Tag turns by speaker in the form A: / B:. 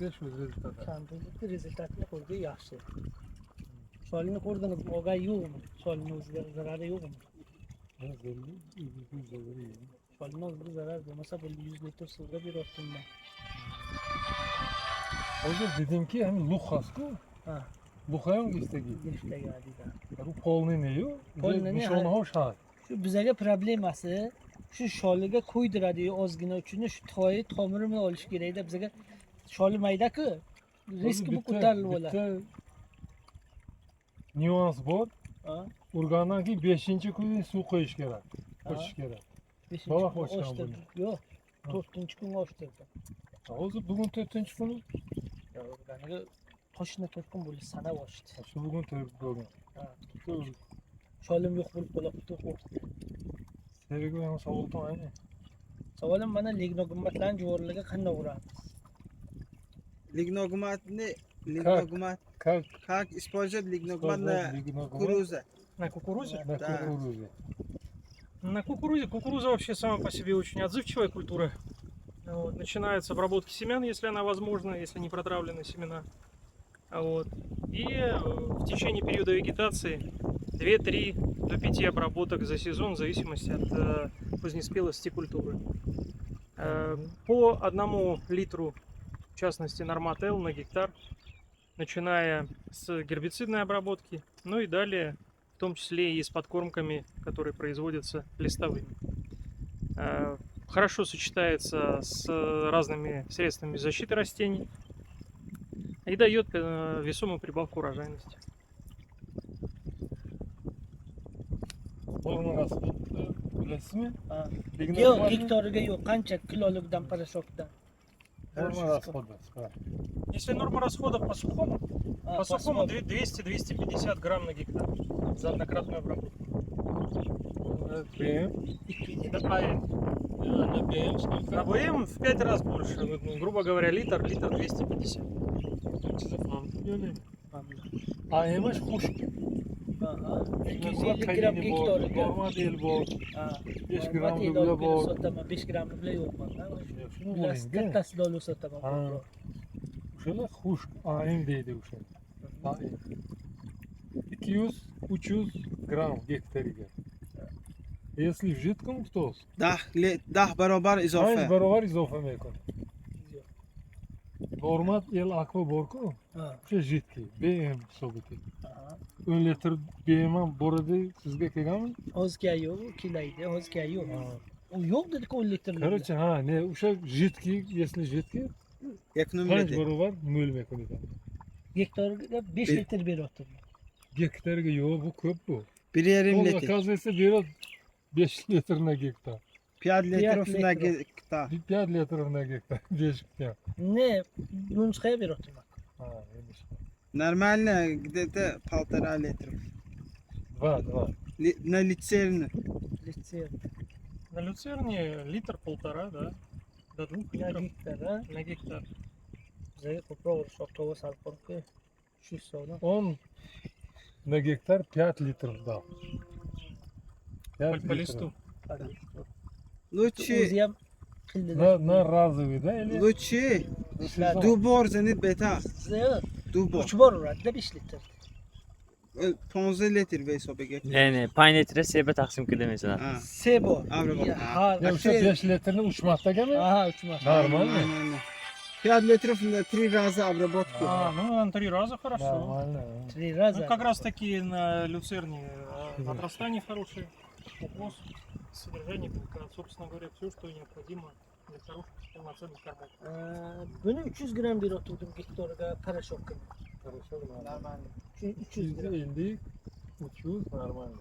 A: Kamtillikte şu rezultat.
B: Kamtillikte rezultatini ko'rdi yaxshi. Sholini ko'rdingiz, o'gay yo'qmi? Sholini o'ziga zarari yo'qmi? Sholini o'ziga zarar bo'lmasa, bu 100 litr suvga beryaptim ben.
A: Hozir dedim ki hani Luxasku.
B: Ha,
A: Luxa ham istegi.
B: ishtagi adida.
A: Bu polni neyu?
B: Polni ne?
A: Nishoni hoş ha.
B: Shu bizaga problemasi shu sholiga qo'ydiradiyu ozgina uchun shu toyi tomirini olish kerakda bizaga sholi mayda-ku. Riski bu ko'tarilib bo'ladi.
A: Nüans bor.
B: Ha,
A: Urgandan ki 5-kuni suv qo'yish kerak. Qo'shish kerak.
B: 5-kunga
A: Baloq ochgan
B: ochtirdim. Yo'q, 4-kunga ochtirdim.
A: Hozir bugun 4-kuni.
B: Ya urganiga toshni 4 kun bo'ldi sanab ochdi.
A: Shu bugun 4
B: Ha, sholim yo'q bo'lib qolibdi, qo'rqdi.
A: Sevgi ham savol aynı.
B: Savolim mana lignogummatlarning juvonligiga qanday uramiz?
C: Лигногумат.
A: Как
C: Как использовать лигногумат на кукурузе?
D: На кукурузе?
A: на
C: Да.
A: кукурузе.
D: На кукурузе. Кукуруза вообще сама по себе очень отзывчивая культура. Вот. Начинается обработка семян, если она возможна, если не протравлены семена. Вот. И в течение периода вегетации 2-3 до 5 обработок за сезон в зависимости от позднеспелости культуры. По 1 литру, в частности Нормател на гектар, начиная с гербицидной обработки, ну и далее, в том числе и с подкормками, которые производятся листовыми. Хорошо сочетается с разными средствами защиты растений и дает весомую прибавку урожайности.
A: Olmaz. Bilasizmi?
B: Ha. Yo'q,
A: Lignogummat
B: hektariga yo'q, qancha kilolikdan parashokdan.
A: norma расхода.
D: Если норма расходов по сухому,
B: Ha,
D: по сухому
B: pasmol.
D: 200-250 грамм на гектар за однократную обработку.
A: Benim.
D: Это АМ. На БМ в 5 раз больше. Ну, грубо говоря, литр 250.
A: Aymış kuş.
B: Ha, ha. 250 gram hektariga.
A: Normal değil bu.
B: Ha,
A: 5
B: normal
A: gramli
B: teyda
A: bile
B: olib kelib
A: bor.
B: sotaman, 5 gramli bile yo'q manda.
A: Şunu
B: Bilas
A: bulayım değil mi?
B: kattasini olib sotaman.
A: Ha. Şöyle kuş ayın deydi bu şey. Ayın. 200-300 gram hektariga. Если в жидком, то
C: 10 barobar
A: aynı
C: izofa.
A: baravar izofa mekon. Normal el akva borku.
B: Ha,
A: Şu jidki. BM sobiti.
B: ha.
A: 10 litr BM boradi sizga kelganmi?
B: Hozga yo'q, kelaydi, hozga yo'q. U yo'q dedi-ku 10 litr.
A: Короче, ha, ne o'sha jidki, если jidki,
C: Yakınım
A: qancha
C: dedi.
A: barobar mo'l mekon ekan.
B: Hektariga 5 litr beryapti.
A: Gektarga yo'q, bu ko'p bu.
C: 1,5
A: O
C: litr.
A: оказывается берет 5 litr na gektar.
C: 5 litrов
B: Пять
C: на
B: литров.
C: гектар.
A: 5 litr na gektar. 5 gektar.
B: Ne, Yunus'ya beryapti.
A: Ha, emish.
C: Нормально где-то 1,5 литров.
A: 2.
C: На лицерну.
B: Litr.
D: На люцерне литр 1,5, да? До 2
B: Na
D: литров
B: gektar, ha.
D: на гектар.
B: Bizaga ko'proq urushmoq to'g'ri salqinki 300 so'mdan.
A: 10 на гектар 5 litrов дал. 5
D: По листу.
C: Лучше,
B: O'zi ham qildi.
A: На разовый, да? Или
C: лучше
A: сезон?
C: дубор занят бета.
B: Yo'q,
C: Дубор.
B: 3 bor uradi 5 litr.
C: 15 litr ve sobe gektar.
E: Yani pay litre sebe taqsim qildi mesela.
C: Ha.
B: Sebo.
C: Avro bor.
B: Ha,
A: Ya o'sha 5 litrni uçmaktagami?
B: aha, 3 bor.
A: Нормально.
C: 5 литров на 3 раза обработку.
D: Ну на 3 раза хорошо.
A: Нормально.
B: 3 раза.
D: Ну, как раз таки на люцерне отрастание хорошее, укос, содержание белка, собственно говоря, все, что необходимо для хороших полноценных кормов.
B: Buni 300 gram beryapti hektariga parashok.
A: Хорошо, нормально.
C: Нормально.
B: 300 gram.
A: 250, 300 нормально.